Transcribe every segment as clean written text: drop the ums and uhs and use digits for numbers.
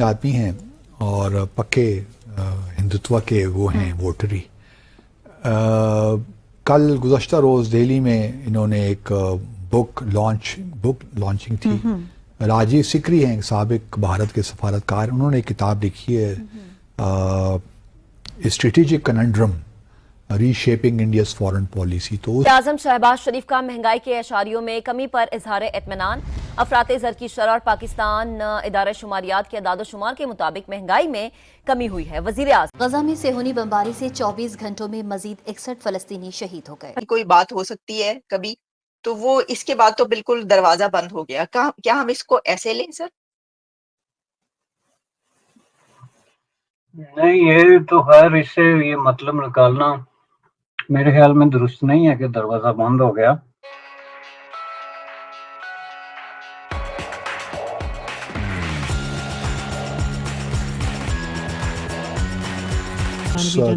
آدمی ہیں اور پکے ہندوتوا کے وہ ہیں ووٹری. کل گزشتہ روز دہلی میں انہوں نے ایک بک لانچنگ تھی. راجیو سکری ہیں سابق بھارت کے سفارتکار, انہوں نے ایک کتاب لکھی ہے اسٹریٹجک کننڈرم ری شیپنگ انڈیاز فارن پالیسی. تو اعظم شہباز شریف کا مہنگائی کے اشاریوں میں کمی پر اظہار اطمینان. افراط زر کی شرح اور پاکستان ادارہ شماریات کے اعداد و شمار کے مطابق مہنگائی میں کمی ہوئی ہے. وزیر اعظم غزہ میں صہیونی بمباری سے 24 گھنٹوں میں مزید 61 فلسطینی شہید ہو گئے. کوئی بات ہو سکتی ہے کبھی تو وہ اس کے بعد تو بالکل دروازہ بند ہو گیا. کیا ہم اس کو ایسے لیں سر؟ نہیں, یہ تو خیر اس سے یہ مطلب نکالنا میرے خیال میں درست نہیں ہے کہ دروازہ بند ہو گیا.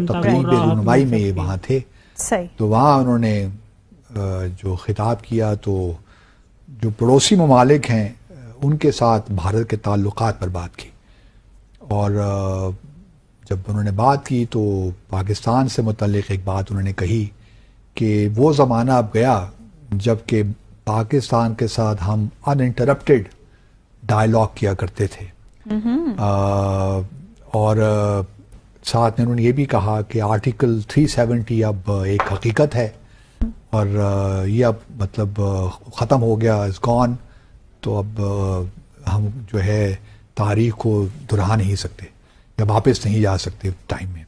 تقریب رونمائی میں یہ وہاں تھے, تو وہاں انہوں نے جو خطاب کیا تو جو پڑوسی ممالک ہیں ان کے ساتھ بھارت کے تعلقات پر بات کی. اور جب انہوں نے بات کی تو پاکستان سے متعلق ایک بات انہوں نے کہی کہ وہ زمانہ اب گیا جب کہ پاکستان کے ساتھ ہم ان انٹرپٹیڈ ڈائلاگ کیا کرتے تھے. اور ساتھ میں انہوں نے یہ بھی کہا کہ آرٹیکل 370 اب ایک حقیقت ہے اور یہ اب مطلب ختم ہو گیا, از گون. تو اب ہم جو ہے تاریخ کو دہرا نہیں سکتے یا واپس نہیں جا سکتے ٹائم میں.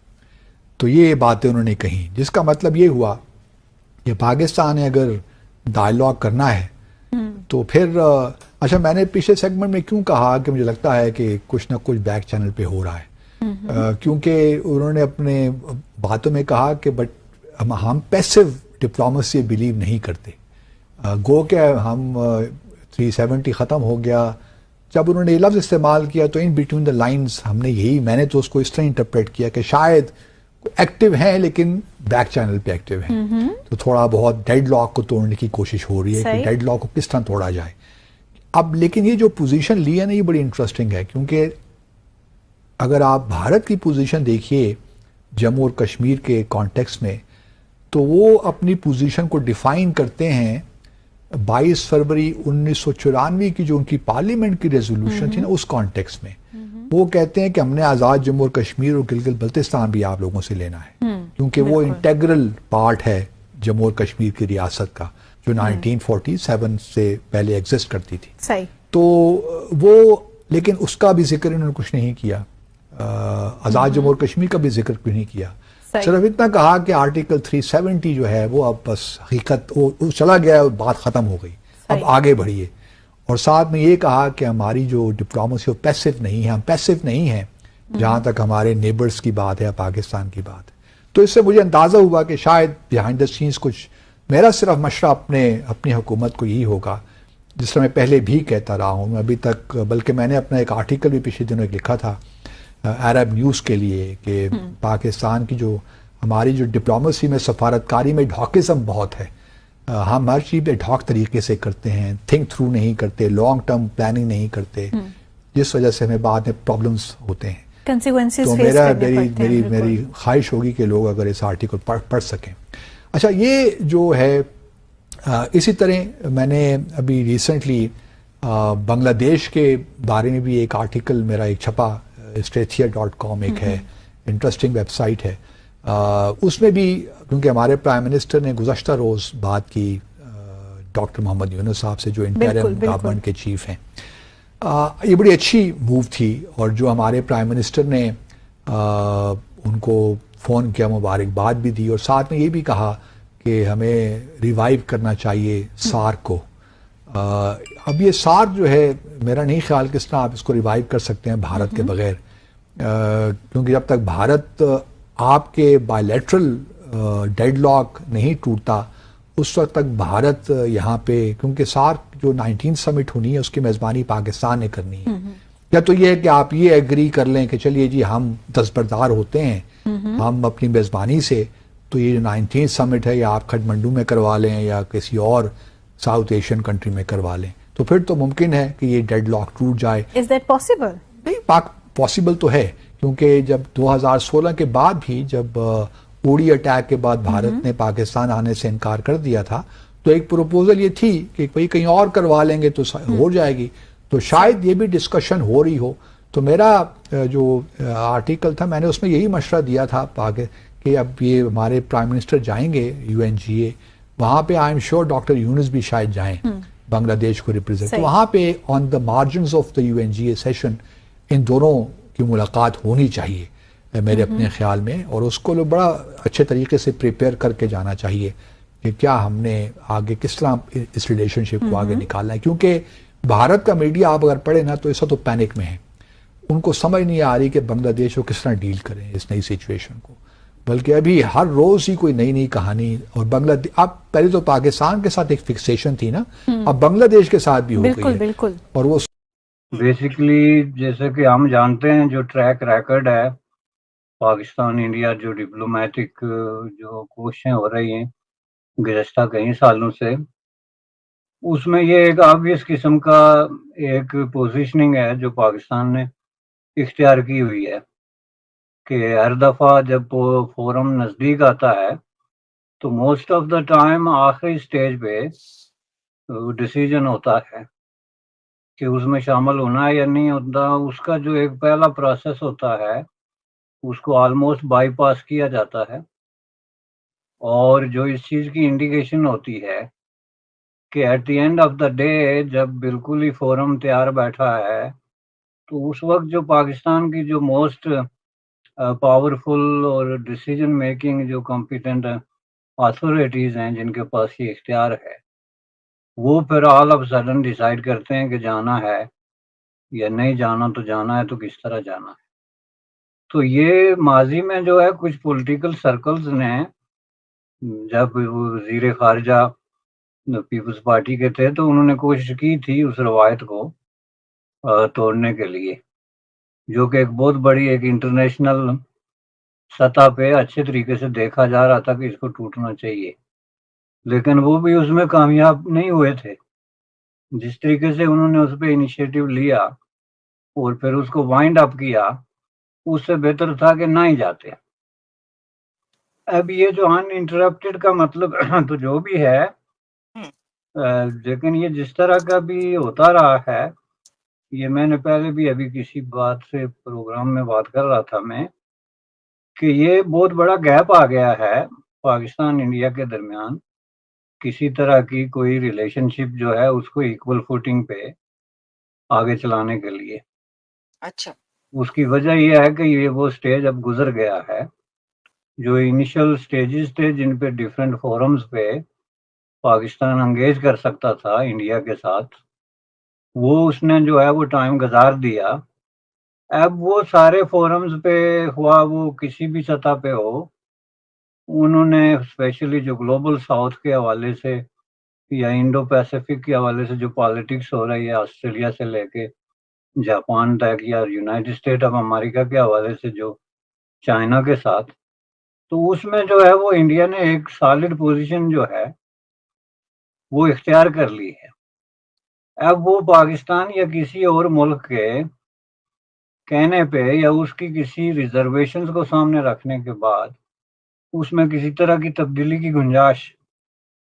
تو یہ باتیں انہوں نے کہیں, جس کا مطلب یہ ہوا کہ پاکستان نے اگر ڈائلاگ کرنا ہے تو پھر اچھا, میں نے پچھلے سیگمنٹ میں کیوں کہا کہ مجھے لگتا ہے کہ کچھ نہ کچھ بیک چینل پہ ہو رہا ہے, کیونکہ انہوں نے اپنے باتوں میں کہا کہ بٹ ہم پیسو ڈپلومیسی بلیو نہیں کرتے. گو کہ ہم 370 ختم ہو گیا, جب انہوں نے یہ لفظ استعمال کیا تو ان بٹوین دا لائنز ہم نے یہی, میں نے تو اس کو اس طرح انٹرپریٹ کیا کہ شاید ایکٹیو ہیں لیکن بیک چینل پہ ایکٹیو ہیں. تو تھوڑا بہت ڈیڈ لاک کو توڑنے کی کوشش ہو رہی ہے کہ ڈیڈ لاک کو کس طرح توڑا جائے. اب لیکن یہ جو پوزیشن لی ہے نا, یہ بڑی انٹرسٹنگ ہے, کیونکہ اگر آپ بھارت کی پوزیشن دیکھیے جموں اور کشمیر کے کانٹیکس میں, تو وہ اپنی پوزیشن کو ڈیفائن کرتے ہیں 22 فروری 1994 کی جو ان کی پارلیمنٹ کی ریزولوشن تھی نا, اس کانٹیکس میں وہ کہتے ہیں کہ ہم نے آزاد جموں اور کشمیر اور گلگت بلتستان بھی آپ لوگوں سے لینا ہے, کیونکہ وہ انٹیگرل پارٹ ہے جموں اور کشمیر کی ریاست کا, جو 1947 سے پہلے ایگزسٹ کرتی تھی. تو وہ لیکن اس کا بھی ذکر انہوں نے کچھ نہیں کیا, آزاد جموں اور کشمیر کا بھی ذکر کیوں نہیں کیا. صرف اتنا کہا کہ آرٹیکل 370 جو ہے وہ اب بس حقیقت وہ چلا گیا, بات ختم ہو گئی, اب آگے بڑھیے. اور ساتھ میں یہ کہا کہ ہماری جو ڈپلومیسی وہ پیسو نہیں ہے, ہم پیسو نہیں ہیں جہاں تک ہمارے نیبرز کی بات ہے یا پاکستان کی بات ہے. تو اس سے مجھے اندازہ ہوا کہ شاید بیہائنڈ دا سینس کچھ, میرا صرف مشورہ اپنی حکومت کو یہی ہوگا, جس طرح میں پہلے بھی کہتا رہا ہوں میں ابھی تک, بلکہ میں نے اپنا ایک آرٹیکل بھی پچھلے دنوں لکھا تھا عرب نیوز کے لیے کہ پاکستان کی جو ہماری جو ڈپلومیسی میں سفارتکاری میں ڈھاکزم بہت ہے, ہم ہر چیز ڈھاک طریقے سے کرتے ہیں, تھنک تھرو نہیں کرتے, لانگ ٹرم پلاننگ نہیں کرتے, جس وجہ سے ہمیں بعد میں پرابلمس ہوتے ہیں. تو میری خواہش ہوگی کہ لوگ اگر اس آرٹیکل پڑھ سکیں. اچھا, یہ جو ہے اسی طرح میں نے ابھی ریسنٹلی بنگلہ دیش کے بارے میں بھی ایک آرٹیکل میرا ایک چھپا, strathia.com ایک ہے, انٹرسٹنگ ویب سائٹ ہے, اس میں بھی کیونکہ ہمارے پرائم منسٹر نے گزشتہ روز بات کی ڈاکٹر محمد یونس صاحب سے جو انٹرم گورنمنٹ کے چیف ہیں, یہ بڑی اچھی موو تھی. اور جو ہمارے پرائم منسٹر نے ان کو فون کیا, مبارکباد بھی دی, اور ساتھ میں یہ بھی کہا کہ ہمیں ریوائیو کرنا چاہیے سارک کو. اب یہ سارک جو ہے میرا نہیں خیال کس طرح آپ اس کو ریوائیو کر سکتے ہیں بھارت کے بغیر, کیونکہ جب تک بھارت آپ کے بائی لیٹرل ڈیڈ لاک نہیں ٹوٹتا اس وقت تک بھارت یہاں پہ, کیونکہ سارک جو 19 سمٹ ہونی ہے اس کی میزبانی پاکستان نے کرنی ہے. یا تو یہ ہے کہ آپ یہ ایگری کر لیں کہ چلیے جی ہم دستبردار ہوتے ہیں ہم اپنی میزبانی سے, تو یہ جو 19 سمٹ ہے یا آپ کھٹمنڈو میں کروا لیں یا کسی اور ساؤتھ ایشین کنٹری میں کروا لیں, تو پھر تو ممکن ہے کہ یہ ڈیڈ لاک ٹوٹ جائے. Is that possible? نہیں, پاسبل تو ہے، کیونکہ جب 2016 کے بعد بھی جب اوڑی اٹیک کے بعد بھارت نے پاکستان آنے سے انکار کر دیا تھا تو ایک پروپوزل یہ تھی کہ بھئی کہیں اور کروا لیں گے تو ہو جائے گی، تو شاید یہ بھی ڈسکشن ہو رہی ہو. تو میرا جو آرٹیکل تھا میں نے اس میں یہی مشورہ دیا تھا کہ اب یہ ہمارے پرائم منسٹر جائیں گے UNGA، وہاں پہ آئی ایم شیور ڈاکٹر یونس بھی شاید جائیں بنگلہ دیش کو ریپرزینٹ، تو وہاں پہ on the margins of the UNGA session ان دونوں کی ملاقات ہونی چاہیے میرے اپنے خیال میں، اور اس کو بڑا اچھے طریقے سے پریپیئر کر کے جانا چاہیے کہ کیا ہم نے آگے کس طرح اس ریلیشن شپ کو آگے نکالنا ہے. کیونکہ بھارت کا میڈیا آپ اگر پڑھے نا تو اس وقت تو پینک میں ہے، ان کو سمجھ نہیں آ رہی کہ بنگلہ دیش کو کس طرح ڈیل کریں اس نئی سچویشن کو، بلکہ ابھی ہر روز ہی کوئی نئی کہانی. اور اب پہلے تو پاکستان کے ساتھ ایک فکسیشن تھی نا، اب بنگلہ دیش کے ساتھ بھی ہو گئی ہے. بالکل. اور وہ بیسیکلی جیسے کہ ہم جانتے ہیں جو ٹریک ریکارڈ ہے پاکستان انڈیا جو ڈپلومیٹک جو کوششیں ہو رہی ہیں گزشتہ کئی سالوں سے، اس میں یہ ایک آبویس قسم کا ایک پوزیشننگ ہے جو پاکستان نے اختیار کی ہوئی ہے کہ ہر دفعہ جب فورم نزدیک آتا ہے تو موسٹ آف دا ٹائم آخری سٹیج پہ ڈیسیجن ہوتا ہے کہ اس میں شامل ہونا ہے یا نہیں ہوتا. اس کا جو ایک پہلا پروسیس ہوتا ہے اس کو آلموسٹ بائی پاس کیا جاتا ہے، اور جو اس چیز کی انڈیکیشن ہوتی ہے کہ at the end of the day جب بالکل ہی فورم تیار بیٹھا ہے تو اس وقت جو پاکستان کی جو موسٹ پاورفل اور ڈیسیجن میکنگ جو کمپیٹنٹ اتھارٹیز ہیں جن کے پاس یہ اختیار ہے، وہ پھر آل آف سڈن ڈیسائیڈ کرتے ہیں کہ جانا ہے یا نہیں جانا، تو جانا ہے تو کس طرح جانا ہے. تو یہ ماضی میں جو ہے کچھ پولیٹیکل سرکلز نے جب وزیر خارجہ پیپلز پارٹی کے تھے تو انہوں نے کوشش کی تھی اس روایت کو توڑنے کے لیے، جو کہ ایک بہت بڑی ایک انٹرنیشنل سطح پہ اچھے طریقے سے دیکھا جا رہا تھا کہ اس کو ٹوٹنا چاہیے، لیکن وہ بھی اس میں کامیاب نہیں ہوئے تھے. جس طریقے سے انہوں نے اس پہ انیشیٹو لیا اور پھر اس کو وائنڈ اپ کیا، اس سے بہتر تھا کہ نہ ہی جاتے. اب یہ جو ان انٹرپٹیڈ کا مطلب تو جو بھی ہے، لیکن یہ جس طرح کا بھی ہوتا رہا ہے، یہ میں نے پہلے بھی ابھی کسی بات سے پروگرام میں بات کر رہا تھا میں کہ یہ بہت بڑا گیپ آ گیا ہے پاکستان انڈیا کے درمیان کسی طرح کی کوئی ریلیشن شپ جو ہے اس کو ایکول فوٹنگ پہ آگے چلانے کے لیے. اچھا. اس کی وجہ یہ ہے کہ یہ وہ سٹیج اب گزر گیا ہے. جو انیشل سٹیجز تھے جن پہ ڈیفرنٹ فورمز پہ پاکستان انگیج کر سکتا تھا انڈیا کے ساتھ، وہ اس نے جو ہے وہ ٹائم گزار دیا. اب وہ سارے فورمز پہ ہوا وہ کسی بھی سطح پہ ہو، انہوں نے اسپیشلی جو گلوبل ساؤتھ کے حوالے سے یا انڈو پیسیفک کے حوالے سے جو پالیٹکس ہو رہی ہے آسٹریلیا سے لے کے جاپان تک یا یونائٹڈ اسٹیٹ آف امریکہ کے حوالے سے جو چائنا کے ساتھ، تو اس میں جو ہے وہ انڈیا نے ایک سالڈ پوزیشن جو ہے وہ اختیار کر لی ہے. اب وہ پاکستان یا کسی اور ملک کے کہنے پہ یا اس کی کسی ریزرویشنز کو سامنے رکھنے کے بعد اس میں کسی طرح کی تبدیلی کی گنجائش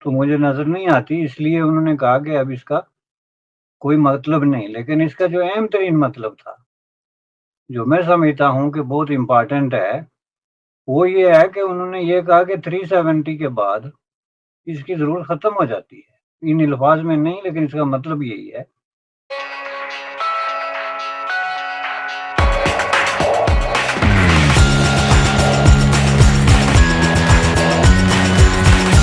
تو مجھے نظر نہیں آتی. اس لیے انہوں نے کہا کہ اب اس کا کوئی مطلب نہیں. لیکن اس کا جو اہم ترین مطلب تھا، جو میں سمجھتا ہوں کہ بہت امپارٹنٹ ہے، وہ یہ ہے کہ انہوں نے یہ کہا کہ 370 کے بعد اس کی ضرورت ختم ہو جاتی ہے. ان الفاظ میں نہیں، لیکن اس کا مطلب یہی ہے